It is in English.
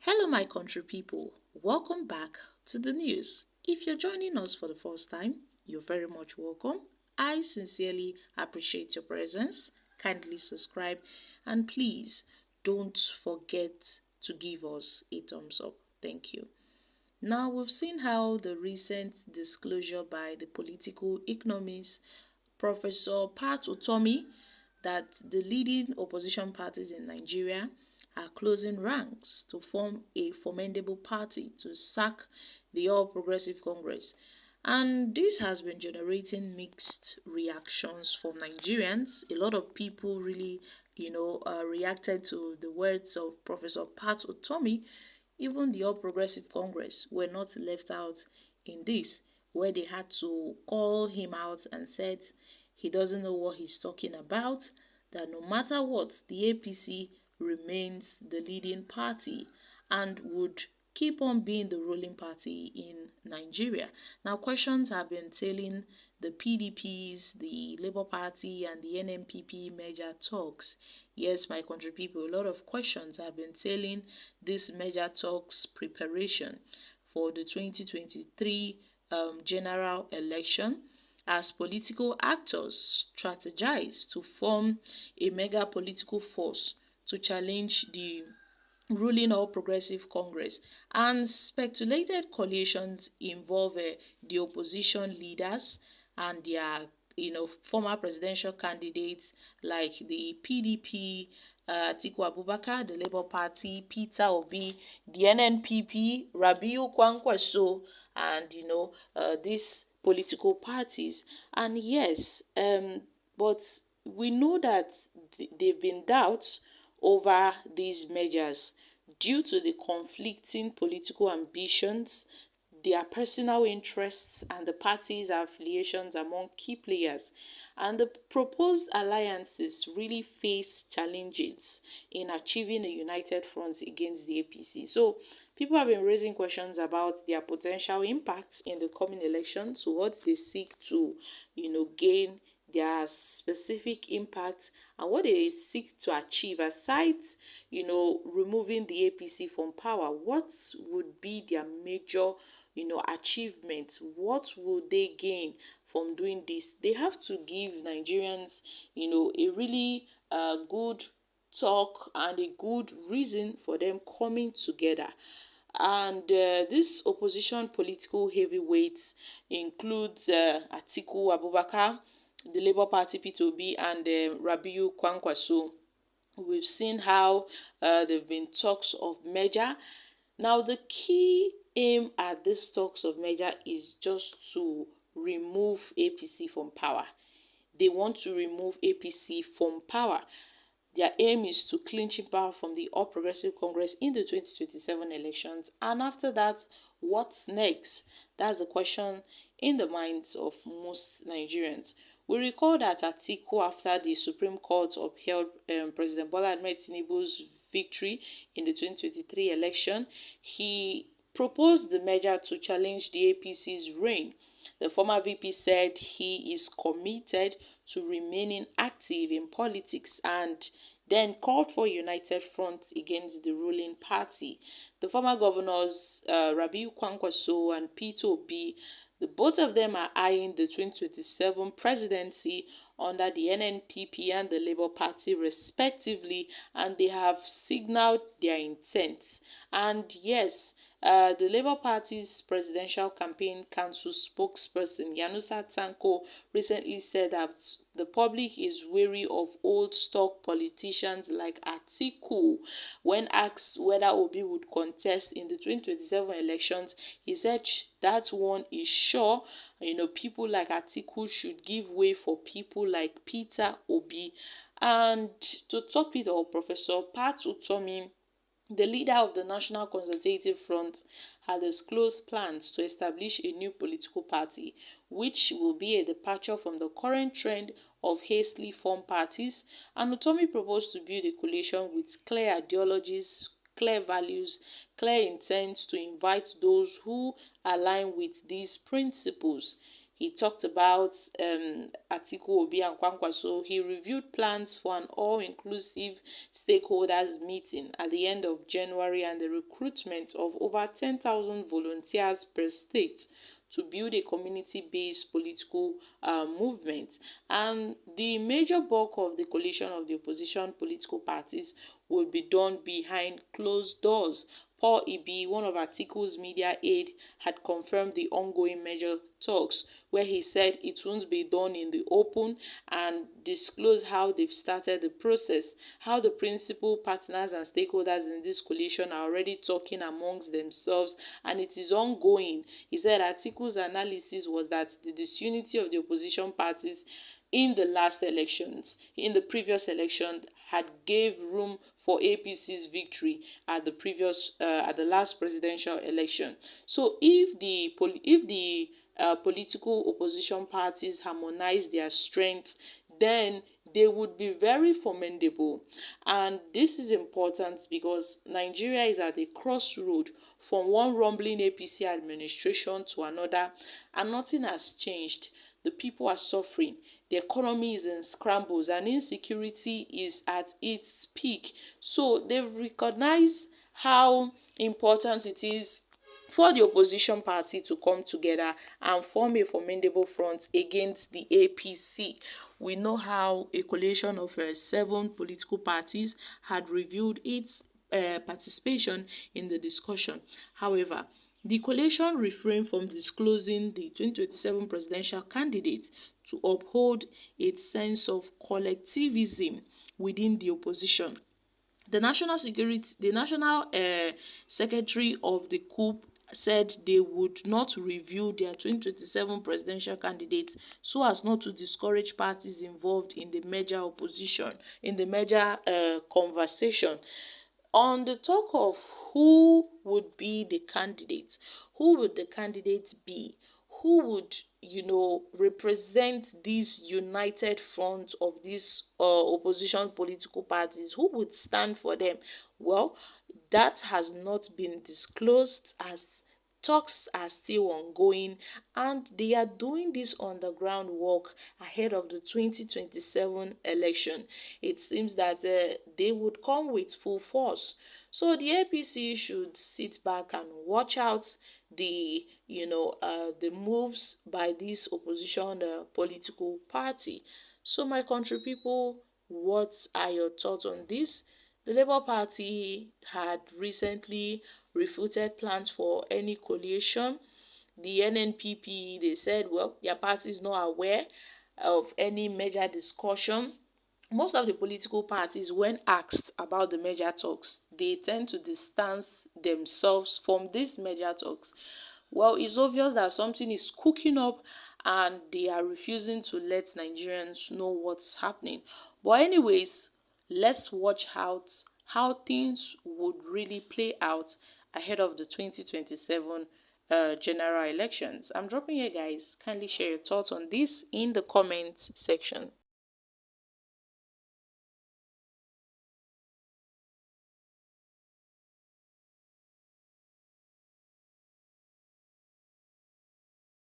Hello, my country people. Welcome back to the news. If you're joining us for the first time, you're very much welcome. I sincerely appreciate your presence. Kindly subscribe and please don't forget to give us a thumbs up. Thank you. Now, we've seen how the recent disclosure by the political economist Professor Pat Utomi that the leading opposition parties in Nigeria are closing ranks to form a formidable party to sack the All Progressive Congress. And this has been generating mixed reactions from Nigerians. A lot of people really, reacted to the words of Professor Pat Utomi. Even the All Progressive Congress were not left out in this, where they had to call him out and said he doesn't know what he's talking about, that no matter what, the APC remains the leading party and would keep on being the ruling party in Nigeria. Now, questions have been tailing the PDPs, the Labour Party, and the NNPP merger talks. Yes, my country people, a lot of questions have been tailing this merger talks preparation for the 2023 general election, as political actors strategize to form a mega political force to challenge the ruling All Progressive Congress. And speculated coalitions involve the opposition leaders and their former presidential candidates like the PDP, Atiku Abubakar, the Labour Party, Peter Obi, the NNPP, Rabiu Kwankwaso, and these political parties. And yes, but we know that there have been doubts over these measures due to the conflicting political ambitions, their personal interests, and the parties' affiliations among key players. And the proposed alliances really face challenges in achieving a united front against the APC. So people have been raising questions about their potential impacts in the coming elections, what they seek to, gain, their specific impact, and what they seek to achieve aside, removing the APC from power. What would be their major, achievement? What would they gain from doing this? They have to give Nigerians, a really good talk and a good reason for them coming together. And this opposition political heavyweights includes Atiku Abubakar, the Labour Party P2B, and Rabiu Kwankwaso. We've seen how there have been talks of merger. Now, the key aim at these talks of merger is just to remove APC from power. They want to remove APC from power. Their aim is to clinch in power from the All Progressive Congress in the 2027 elections. And after that, what's next? That's the question in the minds of most Nigerians. We recall that Atiku, after the Supreme Court upheld President Bola Ahmed Tinubu's victory in the 2023 election, he proposed the measure to challenge the APC's reign. The former VP said he is committed to remaining active in politics and then called for a united front against the ruling party. The former governors Rabiu Kwankwaso and Peter Obi, both of them are eyeing the 2027 presidency under the NNPP and the Labour Party respectively, and they have signaled their intent. And yes, the Labour Party's Presidential Campaign Council spokesperson Yanusa Tanko recently said that the public is wary of old stock politicians like Atiku. When asked whether Obi would contest in the 2027 elections, he said that one is sure. People like Atiku should give way for people like Peter Obi. And to top it all, Professor Pat Utomi, the leader of the National Consultative Front, had disclosed plans to establish a new political party, which will be a departure from the current trend of hastily formed parties. And Utomi proposed to build a coalition with clear ideologies, clear values, clear intents to invite those who align with these principles. He talked about Atiku, Obi, and Kwankwaso. He reviewed plans for an all-inclusive stakeholders meeting at the end of January and the recruitment of over 10,000 volunteers per state to build a community-based political movement. And the major bulk of the coalition of the opposition political parties will be done behind closed doors. Paul Ibi, one of Atiku's media aide, had confirmed the ongoing major talks, where he said it won't be done in the open, and disclose how they've started the process, how the principal partners and stakeholders in this coalition are already talking amongst themselves, and it is ongoing. He said Atiku's analysis was that the disunity of the opposition parties in the previous election, had gave room for APC's victory at the last presidential election. So if the political opposition parties harmonize their strengths, then they would be very formidable. And this is important because Nigeria is at a crossroad from one rumbling APC administration to another, and nothing has changed. The people are suffering. The economy is in scrambles, and insecurity is at its peak. So they've recognized how important it is for the opposition party to come together and form a formidable front against the APC. We know how a coalition of 7 political parties had reviewed its participation in the discussion. However, the coalition refrained from disclosing the 2027 presidential candidate to uphold its sense of collectivism within the opposition. The national secretary of the coup said they would not reveal their 2027 presidential candidates so as not to discourage parties involved in the major conversation. On the talk of who would be the candidate, who would the candidate be? Who would, represent this united front of these opposition political parties? Who would stand for them? Well, that has not been disclosed, as talks are still ongoing, and they are doing this underground work ahead of the 2027 election. It seems that they would come with full force. So the APC should sit back and watch out the moves by this opposition political party. So my country people, what are your thoughts on this? The Labour Party had recently refuted plans for any coalition. The NNPP, they said, well, their party is not aware of any major discussion. Most of the political parties, when asked about the major talks, they tend to distance themselves from these major talks. Well, it's obvious that something is cooking up and they are refusing to let Nigerians know what's happening. But anyways, let's watch out how things would really play out ahead of the 2027 general elections. I'm dropping here, guys. Kindly share your thoughts on this in the comment section.